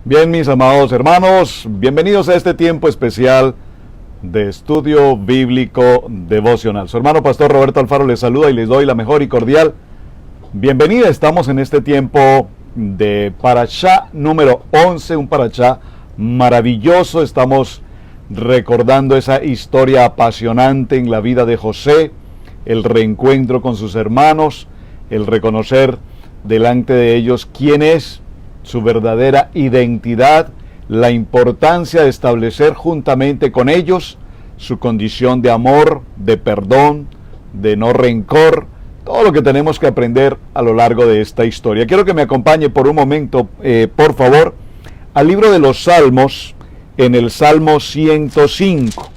Bien, mis amados hermanos, bienvenidos a este tiempo especial de estudio bíblico devocional. Su hermano pastor Roberto Alfaro les saluda y les doy la mejor y cordial bienvenida. Estamos en este tiempo de Parashá número 11, un Parashá maravilloso. Estamos recordando esa historia apasionante en la vida de José, el reencuentro con sus hermanos, el reconocer delante de ellos quién es, su verdadera identidad, la importancia de establecer juntamente con ellos su condición de amor, de perdón, de no rencor, todo lo que tenemos que aprender a lo largo de esta historia. Quiero que me acompañe por un momento, por favor, al libro de los Salmos, en el Salmo 105.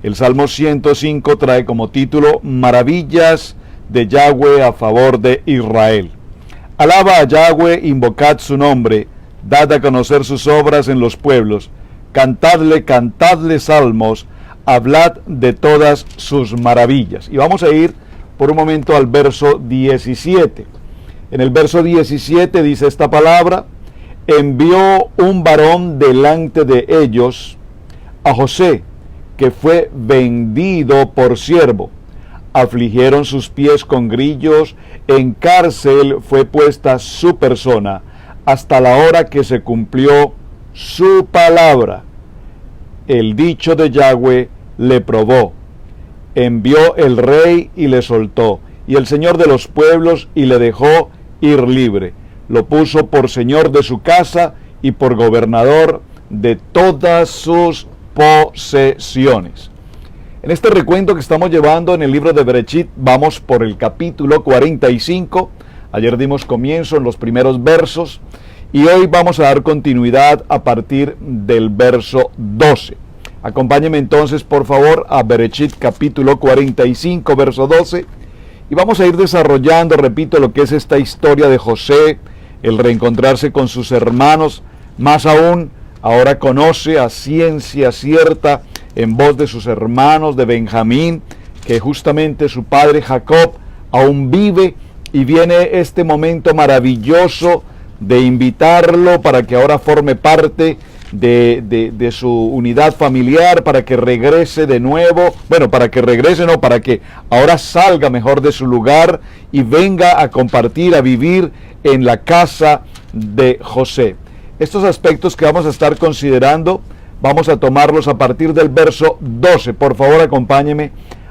El Salmo 105 trae como título Maravillas de Yahweh a favor de Israel. Alaba a Yahweh, invocad su nombre, dad a conocer sus obras en los pueblos, cantadle salmos, hablad de todas sus maravillas. Y vamos a ir por un momento al verso 17. En el verso 17 dice esta palabra: envió un varón delante de ellos, a José, que fue vendido por siervo. Afligieron sus pies con grillos, en cárcel fue puesta su persona, hasta la hora que se cumplió su palabra. El dicho de Yahweh le probó. Envió el rey y le soltó, y el señor de los pueblos y le dejó ir libre. Lo puso por señor de su casa y por gobernador de todas sus posesiones. En este recuento que estamos llevando en el libro de Bereshit, vamos por el capítulo 45. Ayer dimos comienzo en los primeros versos y hoy vamos a dar continuidad a partir del verso 12. Acompáñenme entonces, por favor, a Bereshit capítulo 45, verso 12, y vamos a ir desarrollando, repito, lo que es esta historia de José, el reencontrarse con sus hermanos. Más aún, ahora conoce a ciencia cierta, en voz de sus hermanos, de Benjamín, que justamente su padre Jacob aún vive, y viene este momento maravilloso de invitarlo para que ahora forme parte de su unidad familiar, para que regrese de nuevo, para que ahora salga mejor de su lugar y venga a compartir, a vivir en la casa de José. Estos aspectos que vamos a estar considerando, vamos a tomarlos a partir del verso 12. Por favor, acompáñeme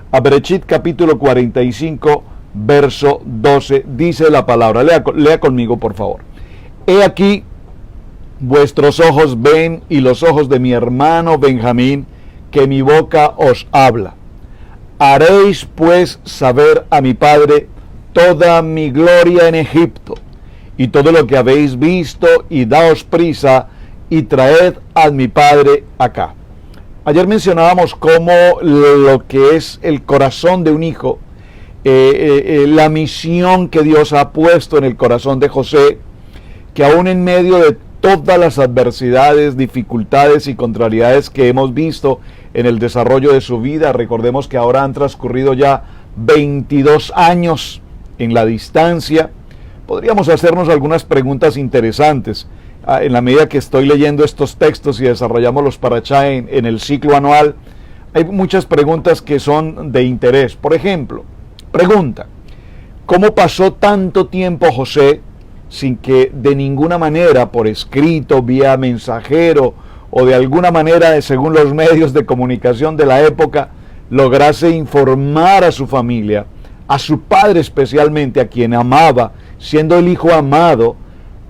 a Bereshit capítulo 45, verso 12. Dice la palabra, lea conmigo, por favor. He aquí, vuestros ojos ven y los ojos de mi hermano Benjamín, que mi boca os habla. Haréis pues saber a mi padre toda mi gloria en Egipto, y todo lo que habéis visto, y daos prisa, y traed a mi padre acá. Ayer mencionábamos cómo lo que es el corazón de un hijo, la misión que Dios ha puesto en el corazón de José, que aún en medio de todas las adversidades, dificultades y contrariedades que hemos visto en el desarrollo de su vida, recordemos que ahora han transcurrido ya 22 años en la distancia, podríamos hacernos algunas preguntas interesantes. En la medida que estoy leyendo estos textos y desarrollamos los parashá en el ciclo anual, hay muchas preguntas que son de interés. Por ejemplo, pregunta: ¿cómo pasó tanto tiempo José sin que de ninguna manera, por escrito, vía mensajero o de alguna manera, según los medios de comunicación de la época, lograse informar a su familia, a su padre especialmente, a quien amaba, siendo el hijo amado?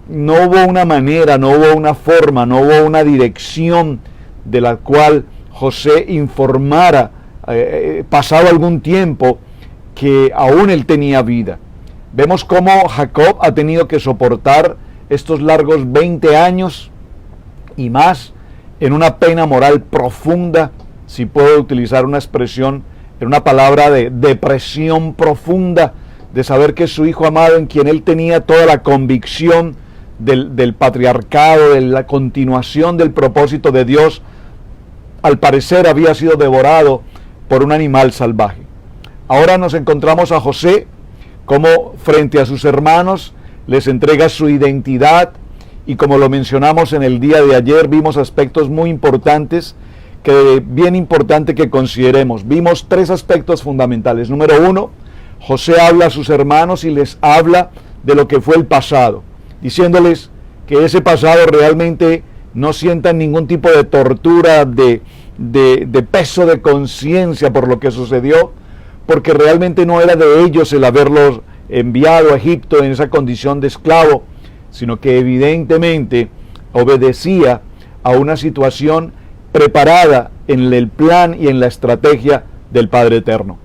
No hubo una manera, no hubo una forma, no hubo una dirección de la cual José informara, pasado algún tiempo, que aún él tenía vida. Vemos cómo Jacob ha tenido que soportar estos largos 20 años y más en una pena moral profunda, si puedo utilizar una expresión, en una palabra de depresión profunda, de saber que su hijo amado, en quien él tenía toda la convicción del patriarcado, de la continuación del propósito de Dios, al parecer había sido devorado por un animal salvaje. Ahora nos encontramos a José, como frente a sus hermanos les entrega su identidad y como lo mencionamos en el día de ayer, vimos aspectos muy importantes, bien importante que consideremos. Vimos 3 aspectos fundamentales. Número 1, José habla a sus hermanos y les habla de lo que fue el pasado, diciéndoles que ese pasado realmente no sientan ningún tipo de tortura, de peso de conciencia por lo que sucedió, porque realmente no era de ellos el haberlos enviado a Egipto en esa condición de esclavo, sino que evidentemente obedecía a una situación preparada en el plan y en la estrategia del Padre Eterno.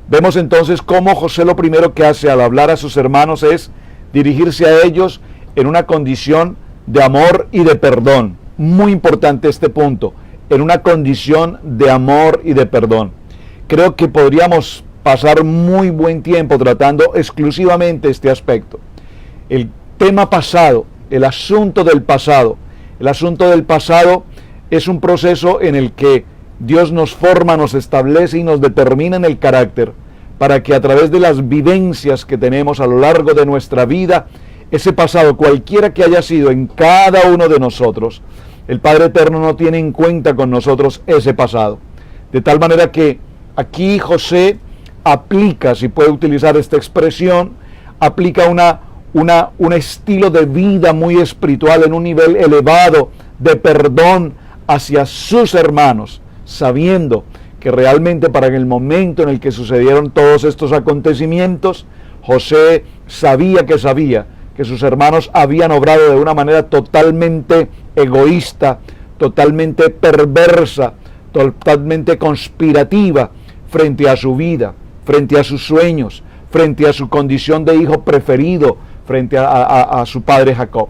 Vemos entonces cómo José lo primero que hace al hablar a sus hermanos es dirigirse a ellos en una condición de amor y de perdón. Muy importante este punto, en una condición de amor y de perdón. Creo que podríamos pasar muy buen tiempo tratando exclusivamente este aspecto. El tema pasado, el asunto del pasado. El asunto del pasado es un proceso en el que Dios nos forma, nos establece y nos determina en el carácter para que a través de las vivencias que tenemos a lo largo de nuestra vida, ese pasado, cualquiera que haya sido en cada uno de nosotros, el Padre Eterno no tiene en cuenta con nosotros ese pasado. De tal manera que aquí José aplica, si puede utilizar esta expresión, aplica un estilo de vida muy espiritual en un nivel elevado de perdón hacia sus hermanos, sabiendo que realmente para el momento en el que sucedieron todos estos acontecimientos, José sabía que sus hermanos habían obrado de una manera totalmente egoísta, totalmente perversa, totalmente conspirativa frente a su vida, frente a sus sueños, frente a su condición de hijo preferido, frente a su padre Jacob.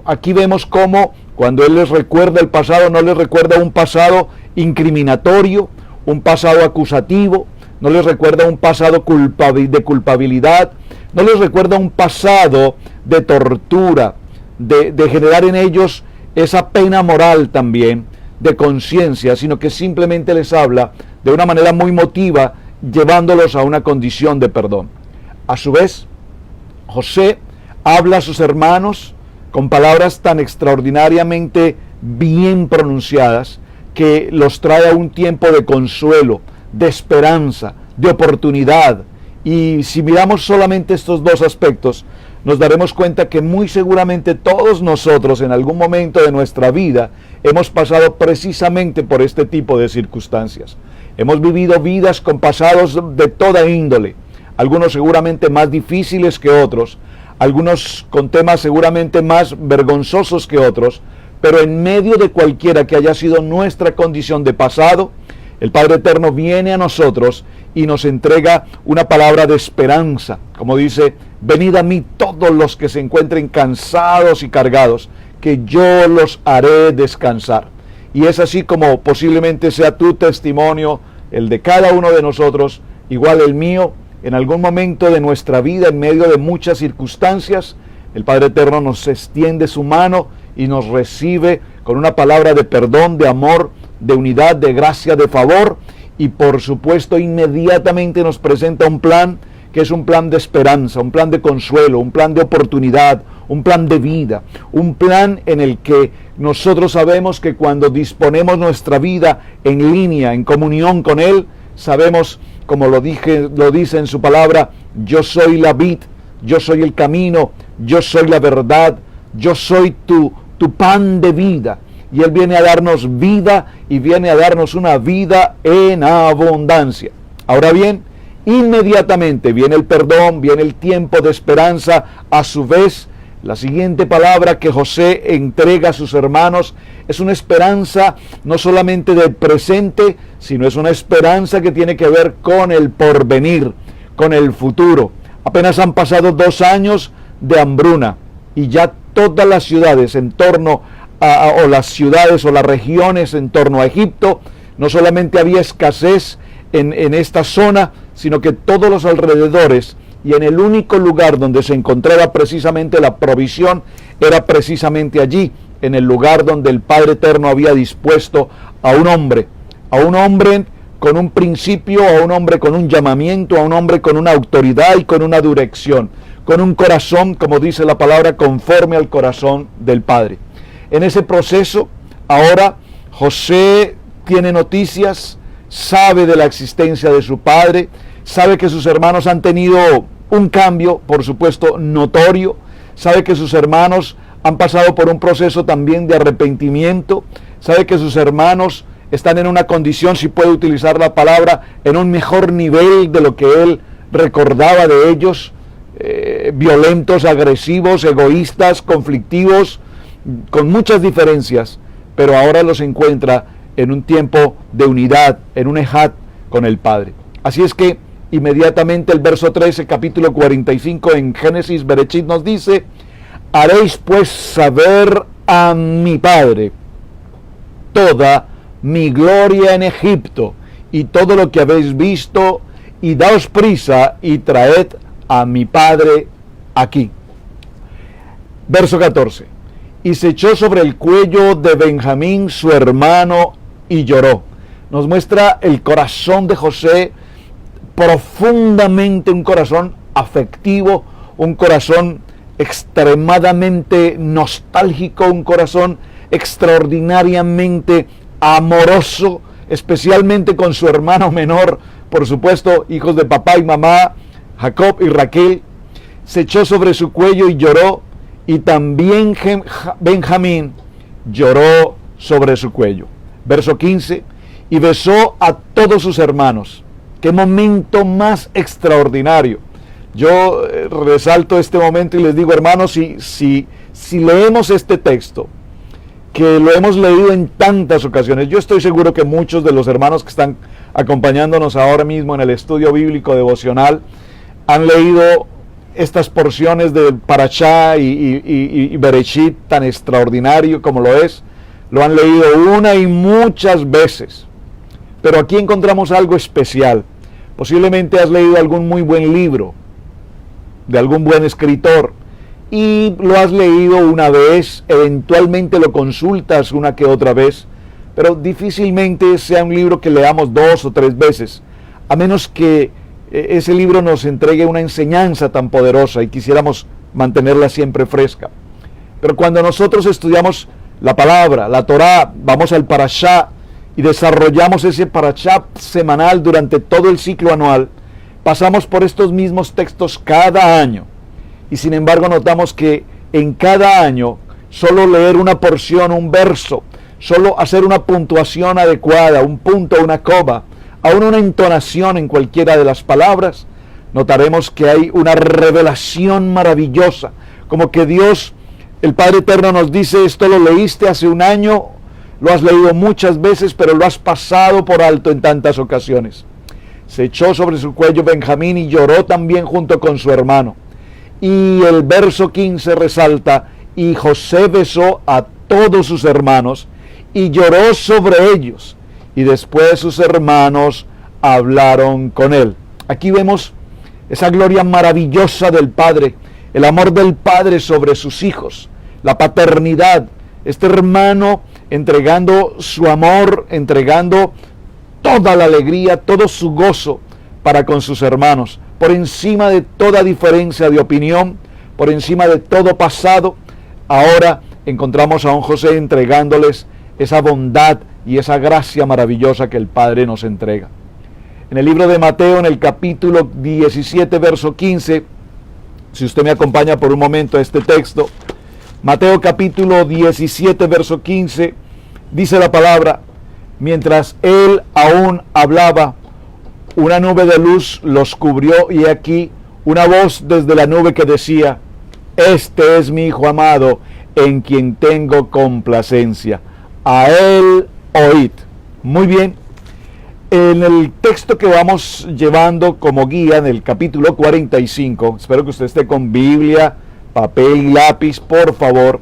Aquí vemos cómo cuando él les recuerda el pasado, no les recuerda un pasado incriminatorio, un pasado acusativo, no les recuerda un pasado de culpabilidad, no les recuerda un pasado de tortura, de generar en ellos esa pena moral también, de conciencia, sino que simplemente les habla de una manera muy emotiva, llevándolos a una condición de perdón. A su vez, José habla a sus hermanos con palabras tan extraordinariamente bien pronunciadas que los trae a un tiempo de consuelo, de esperanza, de oportunidad. Y si miramos solamente estos 2 aspectos, nos daremos cuenta que muy seguramente todos nosotros en algún momento de nuestra vida hemos pasado precisamente por este tipo de circunstancias. Hemos vivido vidas con pasados de toda índole, algunos seguramente más difíciles que otros, algunos con temas seguramente más vergonzosos que otros, pero en medio de cualquiera que haya sido nuestra condición de pasado, el Padre Eterno viene a nosotros y nos entrega una palabra de esperanza, como dice: venid a mí todos los que se encuentren cansados y cargados, que yo los haré descansar. Y es así como posiblemente sea tu testimonio, el de cada uno de nosotros, igual el mío. En algún momento de nuestra vida, en medio de muchas circunstancias, el Padre Eterno nos extiende su mano y nos recibe con una palabra de perdón, de amor, de unidad, de gracia, de favor, y por supuesto inmediatamente nos presenta un plan que es un plan de esperanza, un plan de consuelo, un plan de oportunidad, un plan de vida, un plan en el que nosotros sabemos que cuando disponemos nuestra vida en línea, en comunión con Él, sabemos, como lo dice en su palabra: yo soy la vid, yo soy el camino, yo soy la verdad, yo soy tu pan de vida. Y Él viene a darnos vida y viene a darnos una vida en abundancia. Ahora bien, inmediatamente viene el perdón, viene el tiempo de esperanza. A su vez, la siguiente palabra que José entrega a sus hermanos es una esperanza no solamente del presente, sino es una esperanza que tiene que ver con el porvenir, con el futuro. Apenas han pasado 2 años de hambruna y ya todas las ciudades en torno o las ciudades o las regiones en torno a Egipto, no solamente había escasez en esta zona, sino que todos los alrededores, y en el único lugar donde se encontraba precisamente la provisión era precisamente allí, en el lugar donde el Padre Eterno había dispuesto a un hombre con un principio, a un hombre con un llamamiento, a un hombre con una autoridad y con una dirección, con un corazón, como dice la palabra, conforme al corazón del Padre. En ese proceso, ahora José tiene noticias, sabe de la existencia de su padre, sabe que sus hermanos han tenido un cambio, por supuesto, notorio, sabe que sus hermanos han pasado por un proceso también de arrepentimiento, sabe que sus hermanos están en una condición, si puede utilizar la palabra, en un mejor nivel de lo que él recordaba de ellos, violentos, agresivos, egoístas, conflictivos, con muchas diferencias, pero ahora los encuentra en un tiempo de unidad, en un ejad con el Padre. Así es que inmediatamente el verso 13, capítulo 45 en Génesis, Bereshit nos dice: haréis pues saber a mi Padre toda mi gloria en Egipto y todo lo que habéis visto, y daos prisa y traed a mi Padre aquí. Verso 14: y se echó sobre el cuello de Benjamín su hermano y lloró. Nos muestra el corazón de José, profundamente un corazón afectivo, un corazón extremadamente nostálgico, un corazón extraordinariamente amoroso, especialmente con su hermano menor, por supuesto, hijos de papá y mamá, Jacob y Raquel. Se echó sobre su cuello y lloró, y también Benjamín lloró sobre su cuello. Verso 15: y besó a todos sus hermanos. Qué momento más extraordinario. Yo resalto este momento y les digo, hermanos, si leemos este texto, que lo hemos leído en tantas ocasiones, yo estoy seguro que muchos de los hermanos que están acompañándonos ahora mismo en el estudio bíblico devocional han leído estas porciones de Parashá y Bereshit tan extraordinario como lo es. Lo han leído una y muchas veces, pero aquí encontramos algo especial. Posiblemente has leído algún muy buen libro de algún buen escritor y lo has leído una vez, eventualmente lo consultas una que otra vez, pero difícilmente sea un libro que leamos 2 o 3 veces, a menos que ese libro nos entregue una enseñanza tan poderosa y quisiéramos mantenerla siempre fresca. Pero cuando nosotros estudiamos la palabra, la Torá, vamos al Parashá y desarrollamos ese Parashá semanal durante todo el ciclo anual, pasamos por estos mismos textos cada año, y sin embargo notamos que en cada año solo leer una porción, un verso, solo hacer una puntuación adecuada, un punto, una coma, aún una entonación en cualquiera de las palabras, notaremos que hay una revelación maravillosa, como que Dios, el Padre Eterno, nos dice: esto lo leíste hace un año, lo has leído muchas veces, pero lo has pasado por alto en tantas ocasiones. Se echó sobre su cuello Benjamín y lloró también junto con su hermano. Y el verso 15 resalta: y José besó a todos sus hermanos y lloró sobre ellos, y después sus hermanos hablaron con él. Aquí vemos esa gloria maravillosa del Padre, el amor del Padre sobre sus hijos, la paternidad, este hermano entregando su amor, entregando toda la alegría, todo su gozo para con sus hermanos, por encima de toda diferencia de opinión, por encima de todo pasado. Ahora encontramos a un José entregándoles esa bondad y esa gracia maravillosa que el Padre nos entrega. En el libro de Mateo, en el capítulo 17, verso 15, si usted me acompaña por un momento a este texto, Mateo capítulo 17, verso 15, dice la palabra: mientras él aún hablaba, una nube de luz los cubrió, y aquí una voz desde la nube que decía: este es mi Hijo amado, en quien tengo complacencia, a él oíd. Muy bien, en el texto que vamos llevando como guía, en el capítulo 45, espero que usted esté con Biblia, papel y lápiz, por favor.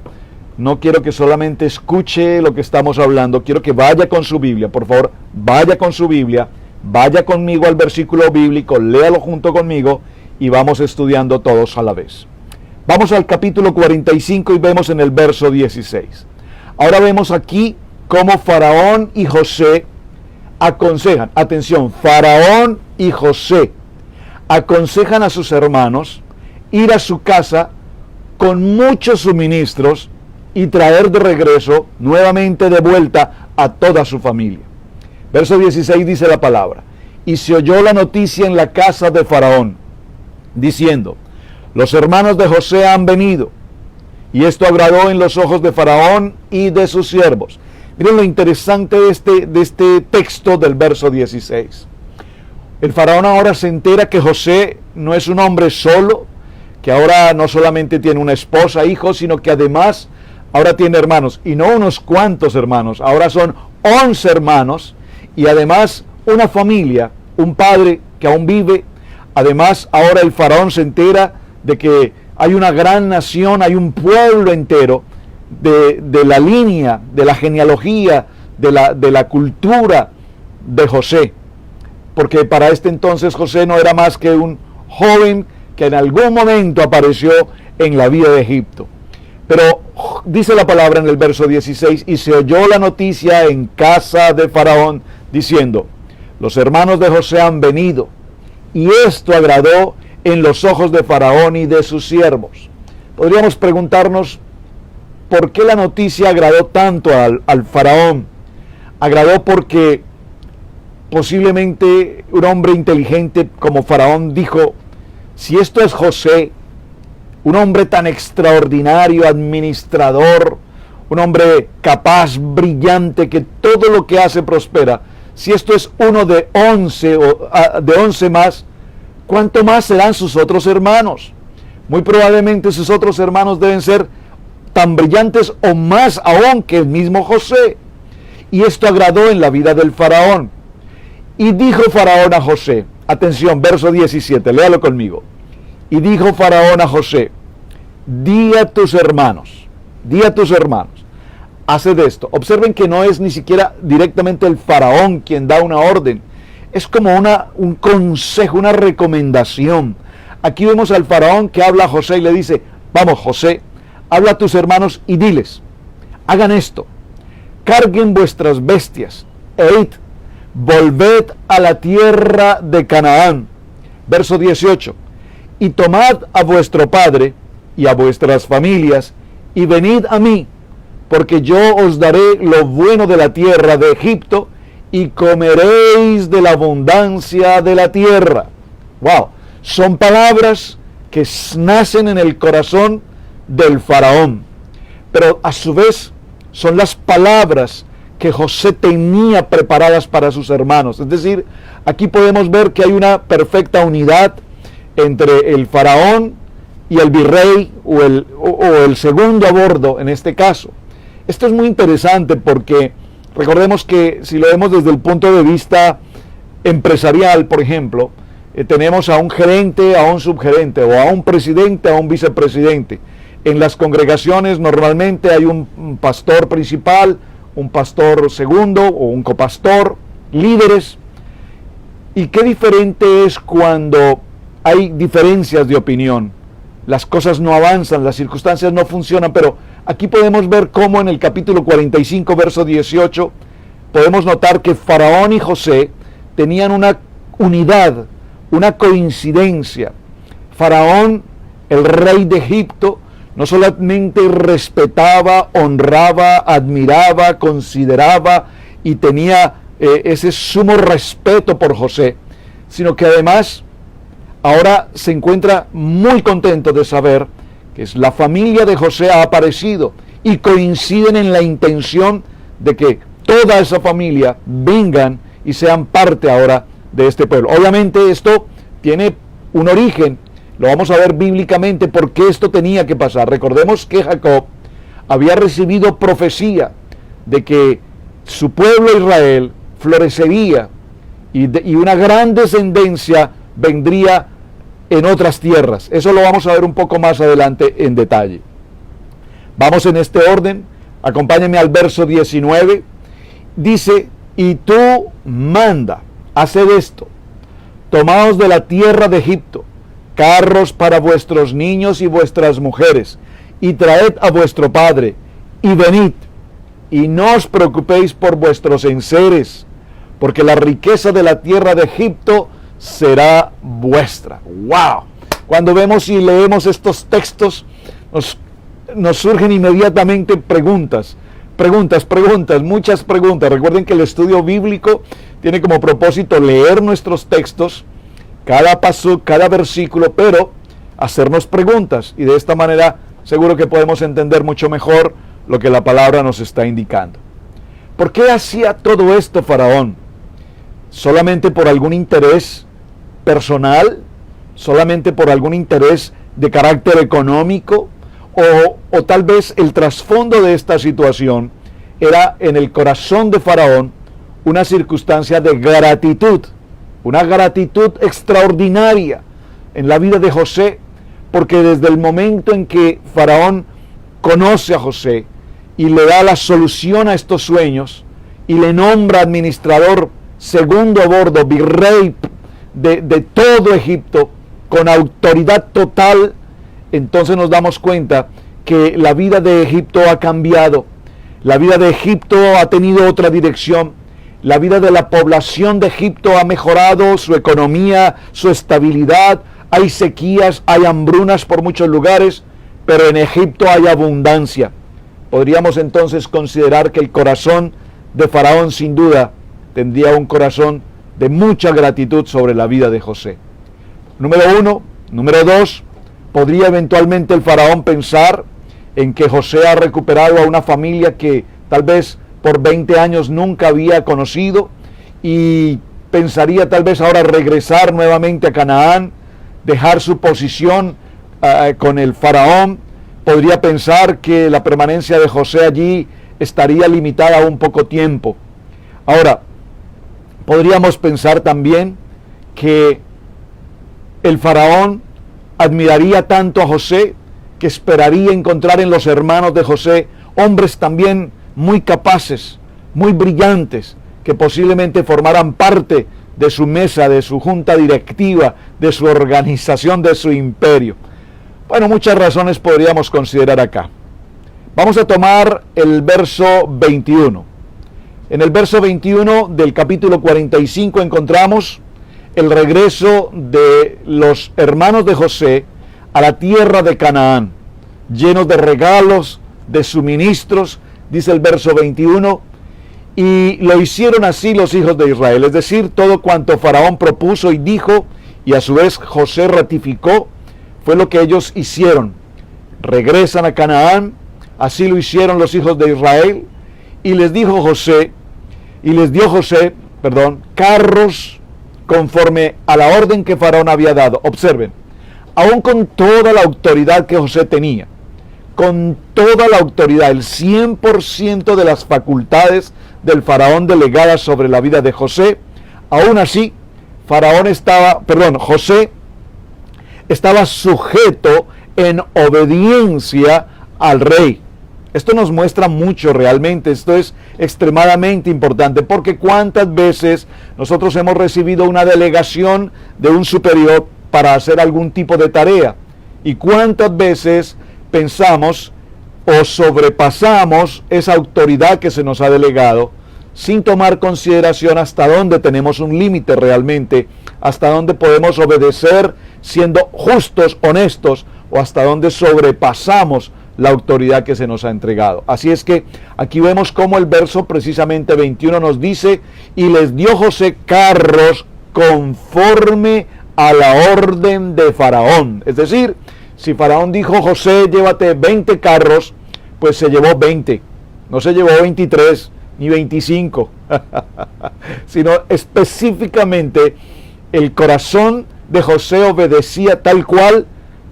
No quiero que solamente escuche lo que estamos hablando, quiero que vaya con su Biblia, por favor, vaya con su Biblia, vaya conmigo al versículo bíblico, léalo junto conmigo y vamos estudiando todos a la vez. Vamos al capítulo 45 y vemos en el verso 16. Ahora vemos aquí cómo Faraón y José aconsejan, atención, Faraón y José aconsejan a sus hermanos ir a su casa con muchos suministros y traer de regreso, nuevamente de vuelta, a toda su familia. Verso 16 dice la palabra: y se oyó la noticia en la casa de Faraón, diciendo: los hermanos de José han venido. Y esto agradó en los ojos de Faraón y de sus siervos. Miren lo interesante de este texto del verso 16. El Faraón ahora se entera que José no es un hombre solo, que ahora no solamente tiene una esposa, hijos, sino que además ahora tiene hermanos. Y no unos cuantos hermanos, ahora son 11 hermanos. Y además una familia, un padre que aún vive. Además ahora el Faraón se entera de que hay una gran nación, hay un pueblo entero de la línea, de la genealogía, de la cultura de José. Porque para este entonces José no era más que un joven que en algún momento apareció en la vida de Egipto. Pero dice la palabra en el verso 16: y se oyó la noticia en casa de Faraón, diciendo: los hermanos de José han venido. Y esto agradó en los ojos de Faraón y de sus siervos. Podríamos preguntarnos, ¿por qué la noticia agradó tanto al Faraón? Agradó porque posiblemente un hombre inteligente como Faraón dijo: si esto es José, un hombre tan extraordinario, administrador, un hombre capaz, brillante, que todo lo que hace prospera, si esto es uno de 11 más, ¿cuánto más serán sus otros hermanos? Muy probablemente sus otros hermanos deben ser tan brillantes o más aún que el mismo José. Y esto agradó en la vida del Faraón. Y dijo Faraón a José, atención, verso 17, léalo conmigo. Y dijo Faraón a José: di a tus hermanos, haced esto. Observen que no es ni siquiera directamente el Faraón quien da una orden. Es como un consejo, una recomendación. Aquí vemos al Faraón que habla a José y le dice: vamos, José, habla a tus hermanos y diles, hagan esto, carguen vuestras bestias, e id, volved a la tierra de Canaán. Verso 18, y tomad a vuestro padre y a vuestras familias, y venid a mí, porque yo os daré lo bueno de la tierra de Egipto, y comeréis de la abundancia de la tierra. Wow, son palabras que nacen en el corazón del Faraón, pero a su vez son las palabras que José tenía preparadas para sus hermanos. Es decir, aquí podemos ver que hay una perfecta unidad entre el Faraón y el virrey o el segundo a bordo en este caso. Esto es muy interesante porque recordemos que si lo vemos desde el punto de vista empresarial, por ejemplo, tenemos a un gerente, a un subgerente, o a un presidente, a un vicepresidente. En las congregaciones normalmente hay un pastor principal, un pastor segundo o un copastor, líderes. Y qué diferente es cuando hay diferencias de opinión. Las cosas no avanzan, las circunstancias no funcionan, pero aquí podemos ver cómo en el capítulo 45, verso 18, podemos notar que Faraón y José tenían una unidad, una coincidencia. Faraón, el rey de Egipto, no solamente respetaba, honraba, admiraba, consideraba y tenía ese sumo respeto por José, sino que además ahora se encuentra muy contento de saber que la familia de José ha aparecido y coinciden en la intención de que toda esa familia vengan y sean parte ahora de este pueblo. Obviamente esto tiene un origen, lo vamos a ver bíblicamente por qué esto tenía que pasar. Recordemos que Jacob había recibido profecía de que su pueblo Israel florecería y una gran descendencia vendría en otras tierras. Eso lo vamos a ver un poco más adelante en detalle. Vamos en este orden, acompáñenme al verso 19. Dice: y tú manda, haced esto, tomaos de la tierra de Egipto carros para vuestros niños y vuestras mujeres, y traed a vuestro padre, y venid, y no os preocupéis por vuestros enseres, porque la riqueza de la tierra de Egipto será vuestra. ¡Wow! Cuando vemos y leemos estos textos, nos surgen inmediatamente preguntas, muchas preguntas. Recuerden que el estudio bíblico tiene como propósito leer nuestros textos, cada paso, cada versículo, pero hacernos preguntas, y de esta manera seguro que podemos entender mucho mejor lo que la palabra nos está indicando. ¿Por qué hacía todo esto Faraón? ¿Solamente por algún interés personal? ¿Solamente por algún interés de carácter económico? ¿O tal vez el trasfondo de esta situación era en el corazón de Faraón una circunstancia de gratitud, una gratitud extraordinaria en la vida de José? Porque desde el momento en que Faraón conoce a José y le da la solución a estos sueños y le nombra administrador segundo a bordo, virrey de todo Egipto, con autoridad total, entonces nos damos cuenta que la vida de Egipto ha cambiado. La vida de Egipto ha tenido otra dirección. La vida de la población de Egipto ha mejorado, su economía, su estabilidad. Hay sequías, hay hambrunas por muchos lugares, pero en Egipto hay abundancia. Podríamos entonces considerar que el corazón de Faraón sin duda tendría un corazón de mucha gratitud sobre la vida de José. Número uno. Número dos, podría eventualmente el Faraón pensar en que José ha recuperado a una familia que tal vez por 20 años nunca había conocido, y pensaría tal vez ahora regresar nuevamente a Canaán, dejar su posición con el Faraón. Podría pensar que la permanencia de José allí estaría limitada a un poco tiempo. Ahora, podríamos pensar también que el Faraón admiraría tanto a José que esperaría encontrar en los hermanos de José hombres también muy capaces, muy brillantes, que posiblemente formaran parte de su mesa, de su junta directiva, de su organización, de su imperio. Bueno, muchas razones podríamos considerar acá. Vamos a tomar el verso 21. En el verso 21 del capítulo 45 encontramos el regreso de los hermanos de José a la tierra de Canaán, llenos de regalos, de suministros, dice el verso 21, y lo hicieron así los hijos de Israel, es decir, todo cuanto Faraón propuso y dijo, y a su vez José ratificó, fue lo que ellos hicieron. Regresan a Canaán, así lo hicieron los hijos de Israel, y les dio José, carros conforme a la orden que Faraón había dado. Observen, aún con toda la autoridad que José tenía, con toda la autoridad, el 100% de las facultades del Faraón delegadas sobre la vida de José, aún así, José estaba sujeto en obediencia al rey. Esto nos muestra mucho realmente, esto es extremadamente importante, porque cuántas veces nosotros hemos recibido una delegación de un superior para hacer algún tipo de tarea, y cuántas veces pensamos o sobrepasamos esa autoridad que se nos ha delegado sin tomar consideración hasta dónde tenemos un límite realmente, hasta dónde podemos obedecer siendo justos, honestos, o hasta dónde sobrepasamos la autoridad que se nos ha entregado. Así es que aquí vemos cómo el verso precisamente 21 nos dice, y les dio José carros conforme a la orden de Faraón. Es decir, si Faraón dijo, José, llévate 20 carros, pues se llevó 20, no se llevó 23 ni 25, sino específicamente el corazón de José obedecía tal cual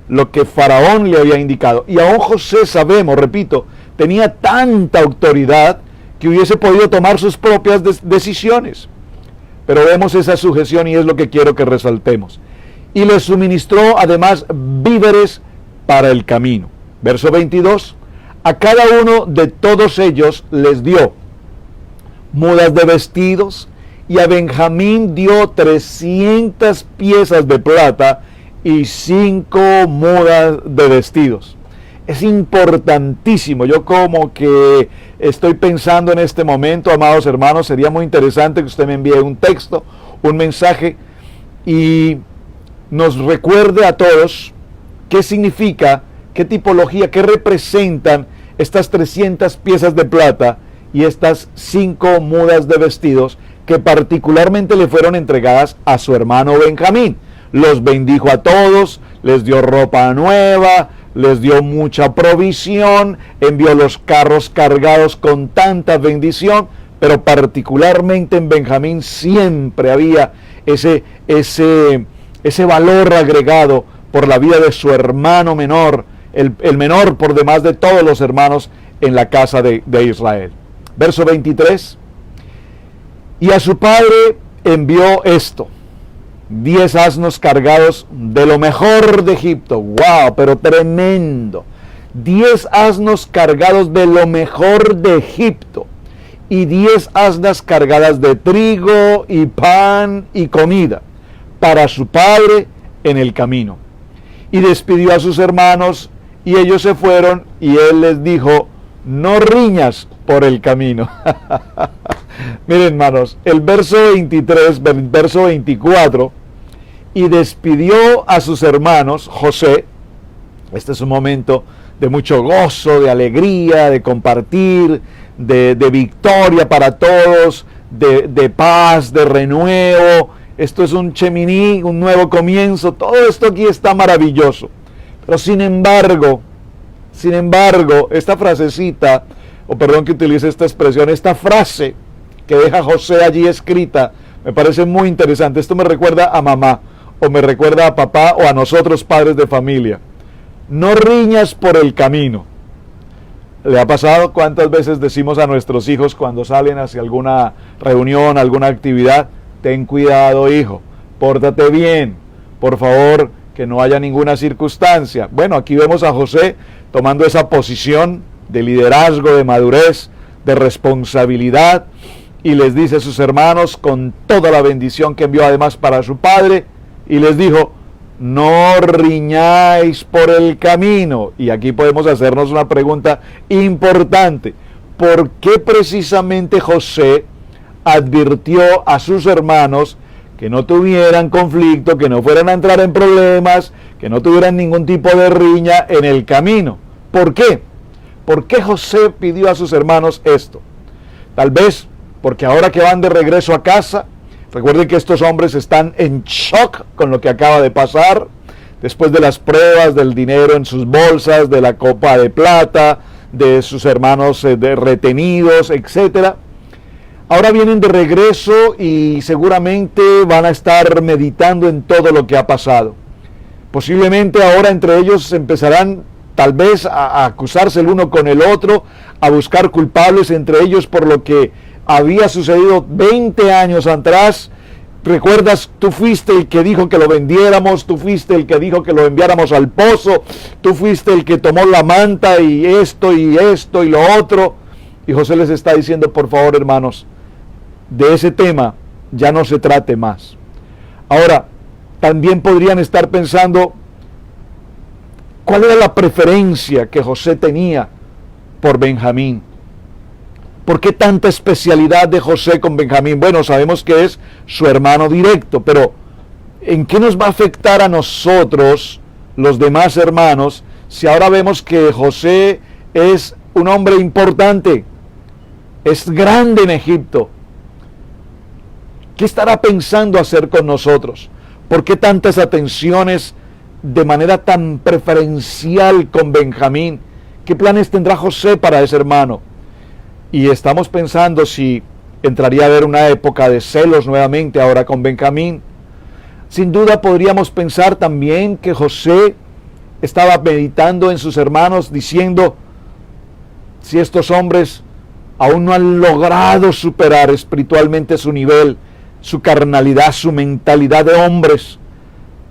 lo que Faraón le había indicado. Y aún José, sabemos, repito, tenía tanta autoridad que hubiese podido tomar sus propias decisiones. Pero vemos esa sujeción y es lo que quiero que resaltemos. Y les suministró además víveres para el camino. Verso 22, a cada uno de todos ellos les dio mudas de vestidos, y a Benjamín dio 300 piezas de plata y 5 mudas de vestidos. Es importantísimo. Yo como que estoy pensando en este momento, amados hermanos, sería muy interesante que usted me envíe un texto, un mensaje, y nos recuerde a todos qué significa, qué tipología, qué representan estas 300 piezas de plata y estas 5 mudas de vestidos que particularmente le fueron entregadas a su hermano Benjamín. Los bendijo a todos, les dio ropa nueva, les dio mucha provisión, envió los carros cargados con tanta bendición, pero particularmente en Benjamín siempre había ese valor agregado por la vida de su hermano menor, el menor por demás de todos los hermanos en la casa de Israel. Verso 23, y a su padre envió esto, 10 asnos cargados de lo mejor de Egipto. ¡Wow! Pero tremendo. 10 asnos cargados de lo mejor de Egipto. Y 10 asnas cargadas de trigo y pan y comida para su padre en el camino. Y despidió a sus hermanos y ellos se fueron y él les dijo, no riñas por el camino. Miren, hermanos, el verso 23, verso 24, y despidió a sus hermanos, José. Este es un momento de mucho gozo, de alegría, de compartir, de victoria para todos, de paz, de renuevo. Esto es un cheminí, un nuevo comienzo. Todo esto aquí está maravilloso. Pero sin embargo, esta frasecita, o perdón que utilice esta expresión, esta frase que deja José allí escrita, me parece muy interesante. Esto me recuerda a mamá, o me recuerda a papá, o a nosotros padres de familia. No riñas por el camino. ¿Le ha pasado cuántas veces decimos a nuestros hijos cuando salen hacia alguna reunión, alguna actividad? Ten cuidado, hijo, pórtate bien, por favor, que no haya ninguna circunstancia. Bueno, aquí vemos a José tomando esa posición de liderazgo, de madurez, de responsabilidad, y les dice a sus hermanos, con toda la bendición que envió además para su padre, y les dijo, no riñáis por el camino. Y aquí podemos hacernos una pregunta importante. ¿Por qué precisamente José advirtió a sus hermanos que no tuvieran conflicto, que no fueran a entrar en problemas, que no tuvieran ningún tipo de riña en el camino? ¿Por qué? ¿Por qué José pidió a sus hermanos esto? Tal vez porque ahora que van de regreso a casa, recuerden que estos hombres están en shock con lo que acaba de pasar, después de las pruebas del dinero en sus bolsas, de la copa de plata, de sus hermanos retenidos, etc. Ahora vienen de regreso y seguramente van a estar meditando en todo lo que ha pasado. Posiblemente ahora entre ellos empezarán tal vez a acusarse el uno con el otro, a buscar culpables entre ellos por lo que había sucedido 20 años atrás. ¿Recuerdas? Tú fuiste el que dijo que lo vendiéramos, tú fuiste el que dijo que lo enviáramos al pozo, tú fuiste el que tomó la manta y esto y lo otro. Y José les está diciendo, por favor, hermanos, de ese tema ya no se trate más. Ahora, también podrían estar pensando, ¿cuál era la preferencia que José tenía por Benjamín? ¿Por qué tanta especialidad de José con Benjamín? Bueno, sabemos que es su hermano directo, pero ¿en qué nos va a afectar a nosotros, los demás hermanos, si ahora vemos que José es un hombre importante, es grande en Egipto? ¿Qué estará pensando hacer con nosotros? ¿Por qué tantas atenciones de manera tan preferencial con Benjamín? ¿Qué planes tendrá José para ese hermano? Y estamos pensando si entraría a haber una época de celos nuevamente ahora con Benjamín. Sin duda podríamos pensar también que José estaba meditando en sus hermanos, diciendo, si estos hombres aún no han logrado superar espiritualmente su nivel, su carnalidad, su mentalidad de hombres,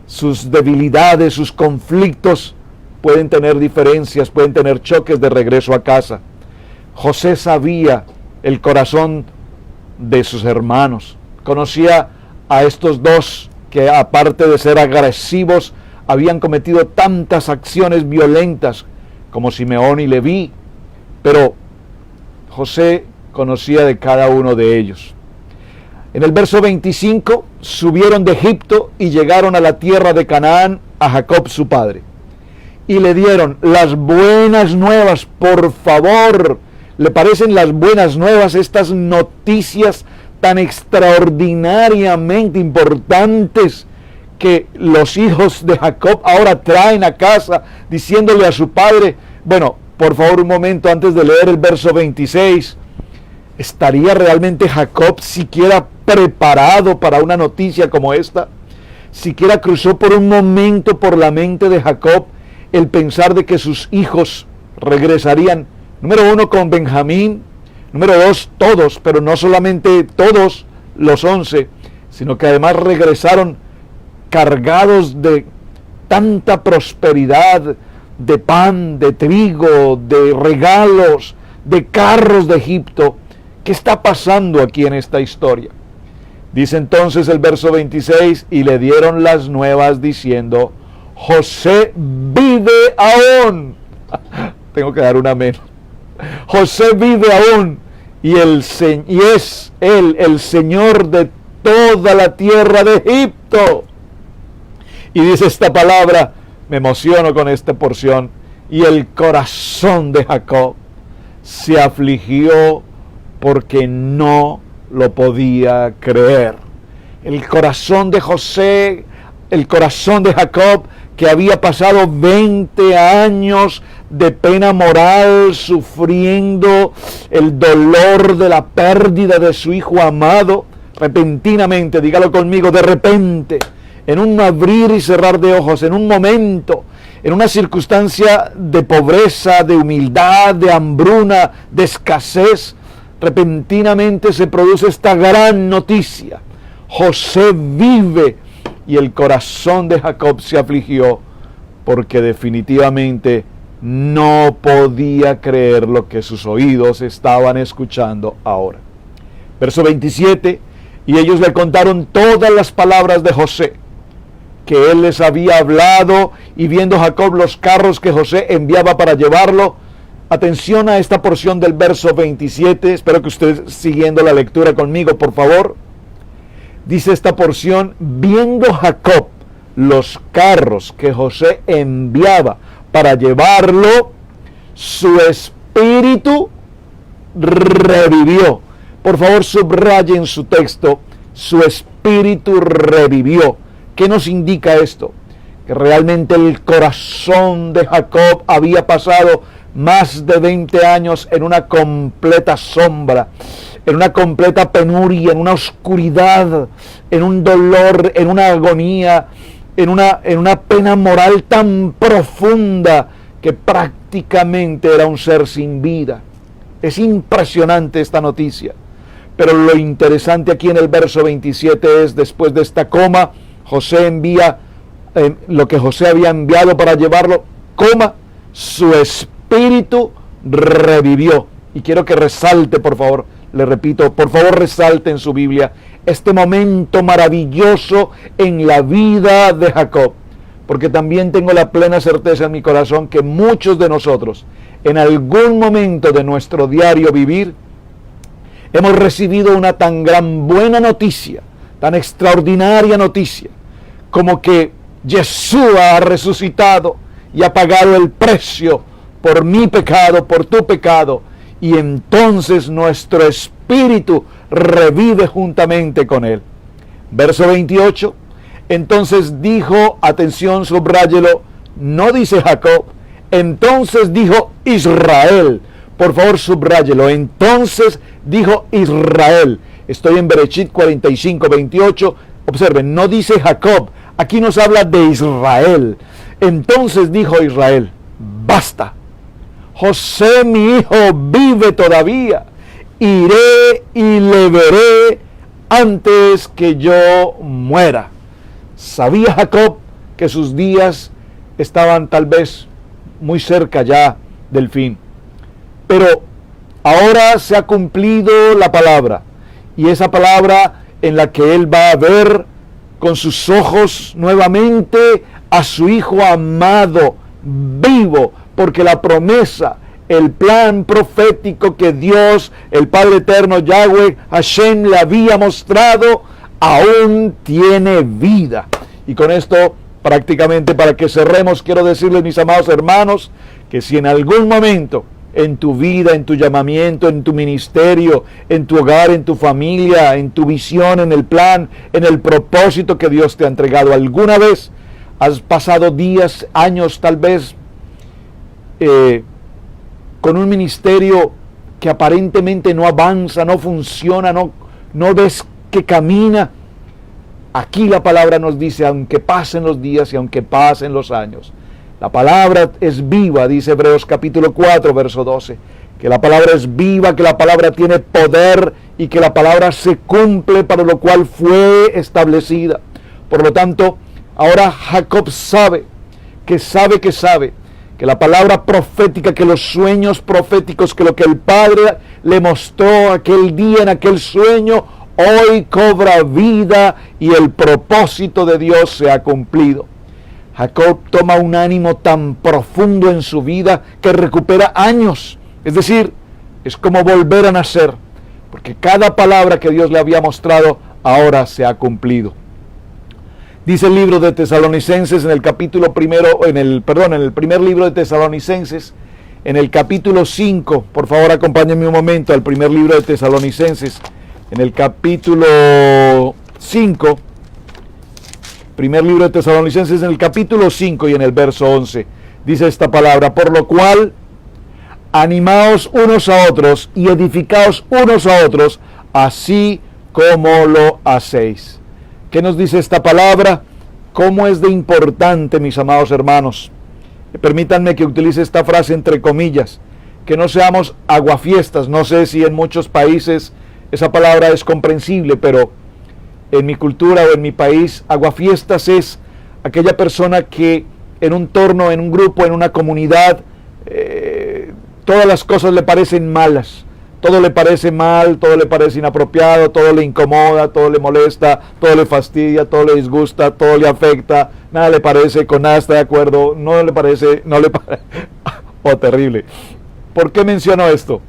sus debilidades, sus conflictos, pueden tener diferencias, pueden tener choques de regreso a casa. José sabía el corazón de sus hermanos, conocía a estos dos que aparte de ser agresivos, habían cometido tantas acciones violentas como Simeón y Leví, pero José conocía de cada uno de ellos. En el verso 25, subieron de Egipto y llegaron a la tierra de Canaán a Jacob su padre. Y le dieron las buenas nuevas. Por favor, ¿le parecen las buenas nuevas estas noticias tan extraordinariamente importantes que los hijos de Jacob ahora traen a casa diciéndole a su padre? Bueno, por favor, un momento antes de leer el verso 26. ¿Estaría realmente Jacob siquiera preparado para una noticia como esta? ¿Siquiera cruzó por un momento por la mente de Jacob el pensar de que sus hijos regresarían, número 1, con Benjamín, número 2, todos, pero no solamente todos los 11, sino que además regresaron cargados de tanta prosperidad, de pan, de trigo, de regalos, de carros de Egipto? ¿Qué está pasando aquí en esta historia? Dice entonces el verso 26, y le dieron las nuevas diciendo: José vive aún. Tengo que dar un amén. José vive aún, y es él el Señor de toda la tierra de Egipto. Y dice esta palabra, me emociono con esta porción: y el corazón de Jacob se afligió porque no lo podía creer. El corazón de José, el corazón de Jacob, que había pasado 20 años de pena moral, sufriendo el dolor de la pérdida de su hijo amado, repentinamente, dígalo conmigo, de repente, en un abrir y cerrar de ojos, en un momento, en una circunstancia de pobreza, de humildad, de hambruna, de escasez, repentinamente se produce esta gran noticia: José vive. Y el corazón de Jacob se afligió porque definitivamente no podía creer lo que sus oídos estaban escuchando ahora. Verso 27, y ellos le contaron todas las palabras de José, que él les había hablado, y viendo Jacob los carros que José enviaba para llevarlo. Atención a esta porción del verso 27, espero que usted siguiendo la lectura conmigo, por favor. Dice esta porción: viendo Jacob los carros que José enviaba para llevarlo, su espíritu revivió. Por favor, subraye en su texto: su espíritu revivió. ¿Qué nos indica esto? Que realmente el corazón de Jacob había pasado más de 20 años en una completa sombra, en una completa penuria, en una oscuridad, en un dolor, en una agonía, en una pena moral tan profunda que prácticamente era un ser sin vida. Es impresionante esta noticia. Pero lo interesante aquí en el verso 27 es: después de esta coma, José envía lo que José había enviado para llevarlo, su espíritu revivió. Y quiero que resalte, por favor, le repito, por favor resalte en su Biblia este momento maravilloso en la vida de Jacob, porque también tengo la plena certeza en mi corazón que muchos de nosotros, en algún momento de nuestro diario vivir, hemos recibido una tan gran buena noticia, tan extraordinaria noticia, como que Yeshua ha resucitado y ha pagado el precio por mi pecado, por tu pecado, y entonces nuestro espíritu revive juntamente con él. Verso 28, entonces dijo, atención, subráyelo, no dice Jacob, entonces dijo Israel. Por favor, subráyelo, entonces dijo Israel. Estoy en Bereshit 45, 28. Observen, no dice Jacob, aquí nos habla de Israel. Entonces dijo Israel, basta, José mi hijo vive todavía, iré y le veré antes que yo muera. Sabía Jacob que sus días estaban tal vez muy cerca ya del fin, pero ahora se ha cumplido la palabra, y esa palabra en la que él va a ver con sus ojos nuevamente a su hijo amado vivo, porque la promesa el plan profético que Dios, el Padre Eterno, Yahweh, Hashem, le había mostrado, aún tiene vida. Y con esto, prácticamente para que cerremos, quiero decirles, mis amados hermanos, que si en algún momento en tu vida, en tu llamamiento, en tu ministerio, en tu hogar, en tu familia, en tu visión, en el plan, en el propósito que Dios te ha entregado, alguna vez has pasado días, años tal vez, con un ministerio que aparentemente no avanza, no funciona, no ves que camina. Aquí la palabra nos dice, aunque pasen los días y aunque pasen los años, la palabra es viva, dice Hebreos capítulo 4, verso 12, que la palabra es viva, que la palabra tiene poder y que la palabra se cumple para lo cual fue establecida. Por lo tanto, ahora Jacob sabe que la palabra profética, que los sueños proféticos, que lo que el Padre le mostró aquel día en aquel sueño, hoy cobra vida y el propósito de Dios se ha cumplido. Jacob toma un ánimo tan profundo en su vida que recupera años. Es decir, es como volver a nacer, porque cada palabra que Dios le había mostrado ahora se ha cumplido. Dice el libro de Tesalonicenses en el capítulo primero, en el primer libro de Tesalonicenses, en el capítulo 5, por favor acompáñenme un momento al primer libro de Tesalonicenses, en el capítulo 5, primer libro de Tesalonicenses, en el capítulo 5 y en el verso 11, dice esta palabra: por lo cual, animaos unos a otros y edificaos unos a otros, así como lo hacéis. ¿Qué nos dice esta palabra? ¿Cómo es de importante, mis amados hermanos? Permítanme que utilice esta frase entre comillas, que no seamos aguafiestas. No sé si en muchos países esa palabra es comprensible, pero en mi cultura o en mi país, aguafiestas es aquella persona que en un torno, en un grupo, en una comunidad, todas las cosas le parecen malas. Todo le parece mal, todo le parece inapropiado, todo le incomoda, todo le molesta, todo le fastidia, todo le disgusta, todo le afecta, nada le parece, con nada está de acuerdo, no le parece. Oh, terrible. ¿Por qué menciono esto?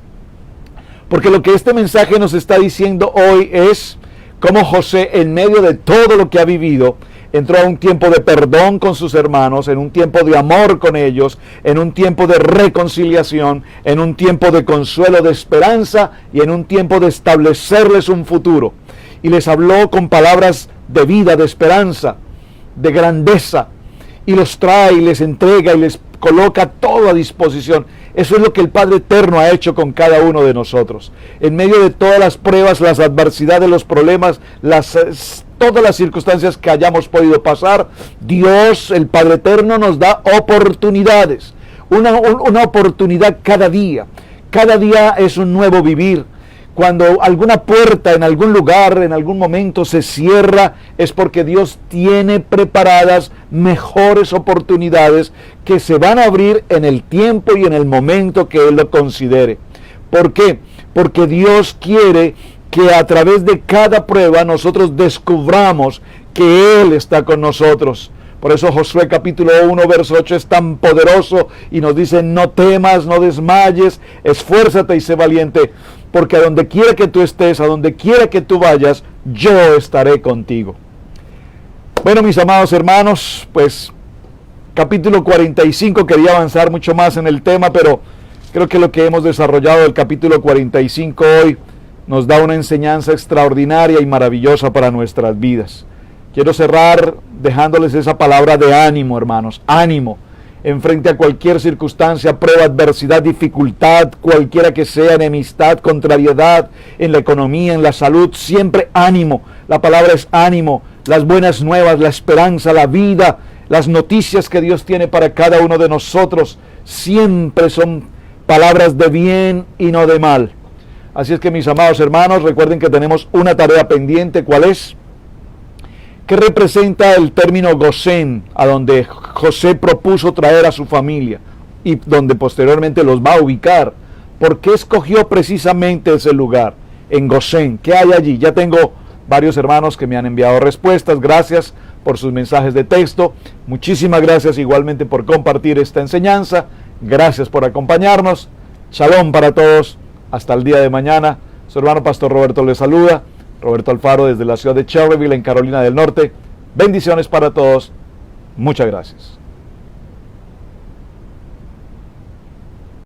Porque lo que este mensaje nos está diciendo hoy es cómo José, en medio de todo lo que ha vivido, entró a un tiempo de perdón con sus hermanos, en un tiempo de amor con ellos, en un tiempo de reconciliación, en un tiempo de consuelo, de esperanza y en un tiempo de establecerles un futuro. Y les habló con palabras de vida, de esperanza, de grandeza, y los trae y les entrega y les coloca todo a disposición. Eso es lo que el Padre Eterno ha hecho con cada uno de nosotros. En medio de todas las pruebas, las adversidades, los problemas, todas las circunstancias que hayamos podido pasar, Dios, el Padre Eterno, nos da oportunidades. Una oportunidad cada día. Cada día es un nuevo vivir. Cuando alguna puerta en algún lugar, en algún momento se cierra, es porque Dios tiene preparadas mejores oportunidades que se van a abrir en el tiempo y en el momento que Él lo considere. ¿Por qué? Porque Dios quiere que a través de cada prueba nosotros descubramos que Él está con nosotros. Por eso Josué capítulo 1, verso 8 es tan poderoso y nos dice: no temas, no desmayes, esfuérzate y sé valiente, porque a donde quiera que tú estés, a donde quiera que tú vayas, yo estaré contigo. Bueno, mis amados hermanos, pues capítulo 45, quería avanzar mucho más en el tema, pero creo que lo que hemos desarrollado del capítulo 45 hoy nos da una enseñanza extraordinaria y maravillosa para nuestras vidas. Quiero cerrar dejándoles esa palabra de ánimo, hermanos, ánimo, enfrente a cualquier circunstancia, prueba, adversidad, dificultad, cualquiera que sea, enemistad, contrariedad, en la economía, en la salud, siempre ánimo. La palabra es ánimo, las buenas nuevas, la esperanza, la vida, las noticias que Dios tiene para cada uno de nosotros, siempre son palabras de bien y no de mal. Así es que, mis amados hermanos, recuerden que tenemos una tarea pendiente. ¿Cuál es? ¿Qué representa el término Gosén, a donde José propuso traer a su familia y donde posteriormente los va a ubicar? ¿Por qué escogió precisamente ese lugar, en Gosén? ¿Qué hay allí? Ya tengo varios hermanos que me han enviado respuestas. Gracias por sus mensajes de texto. Muchísimas gracias igualmente por compartir esta enseñanza. Gracias por acompañarnos. Shalom para todos. Hasta el día de mañana. Su hermano Pastor Roberto les saluda. Roberto Alfaro desde la ciudad de Cherryville, en Carolina del Norte. Bendiciones para todos. Muchas gracias.